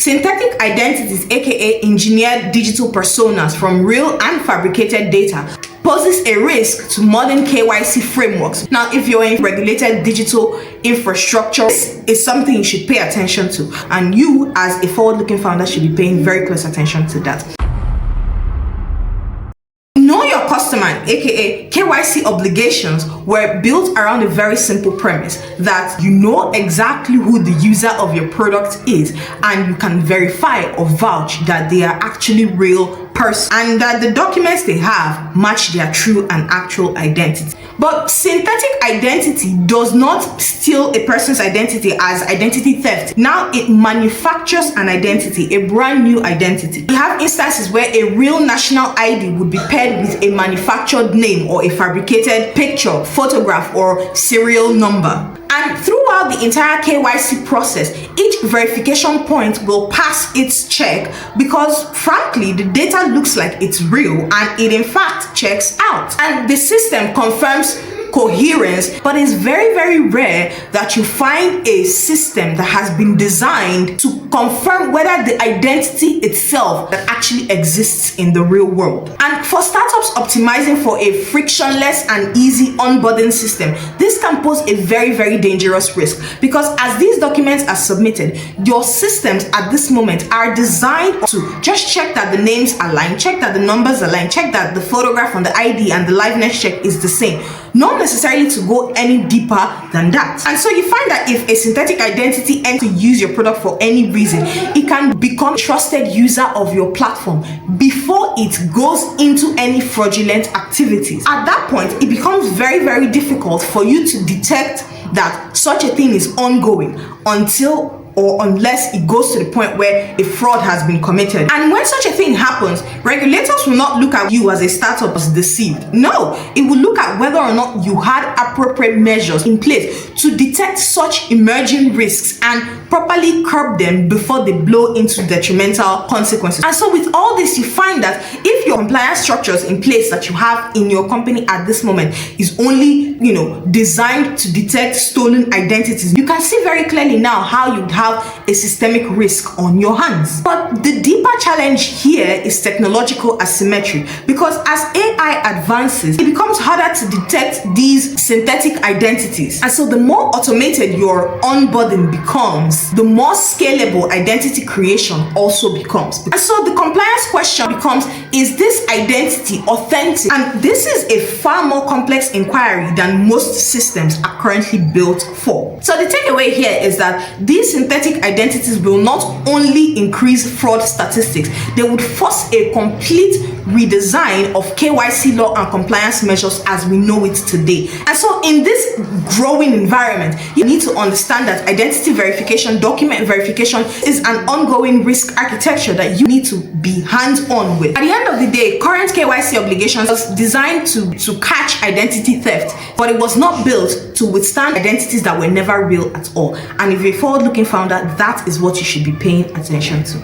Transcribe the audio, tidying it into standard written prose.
Synthetic identities, aka engineered digital personas from real and fabricated data, poses a risk to modern KYC frameworks. Now, if you're in regulated digital infrastructure, it's something you should pay attention to, and you as a forward-looking founder should be paying very close attention to that. Know your customer, aka KYC obligations, were built around a very simple premise that you know exactly who the user of your product is, and you can verify or vouch that they are actually real person and that the documents they have match their true and actual identity. But synthetic identity does not steal a person's identity as identity theft. Now it manufactures an identity, a brand new identity. We have instances where a real national ID would be paired with a manufactured name or a fabricated picture, photograph, or serial number. And throughout the entire KYC process, each verification point will pass its check because, frankly, the data looks like it's real and it in fact checks out. And the system confirms coherence, but it's very, very rare that you find a system that has been designed to confirm whether the identity itself that actually exists in the real world. And for startups optimizing for a frictionless and easy onboarding system, this can pose a very, very dangerous risk, because as these documents are submitted, your systems at this moment are designed to just check that the names align, check that the numbers align, check that the photograph on the ID and the liveness check is the same, not necessarily to go any deeper than that. And so you find that if a synthetic identity ends to use your product for any reason, it can become a trusted user of your platform before it goes into any fraudulent activities. At that point, it becomes very, very difficult for you to detect that such a thing is ongoing until or unless it goes to the point where a fraud has been committed. And when such a thing happens, regulators will not look at you as a startup as deceived. No, it will look at whether or not you had appropriate measures in place to detect such emerging risks and properly curb them before they blow into detrimental consequences. And so with all this, you find that if your compliance structures in place that you have in your company at this moment is only, designed to detect stolen identities, you can see very clearly now how you'd have a systemic risk on your hands. But the deeper challenge here is technological asymmetry, because as AI advances, it becomes harder to detect these synthetic identities. And so the more automated your onboarding becomes, the more scalable identity creation also becomes. And so the compliance question becomes, is this identity authentic? And this is a far more complex inquiry than most systems are currently built for. So the takeaway here is that these synthetic identities will not only increase fraud statistics, they would force a complete redesign of KYC law and compliance measures as we know it today. And so in this growing environment, you need to understand that identity verification, document verification is an ongoing risk architecture that you need to be hands-on with. At the end of the day, current KYC obligations was designed to catch identity theft, but it was not built to withstand identities that were never real at all. And if you're a forward-looking founder, that is what you should be paying attention to.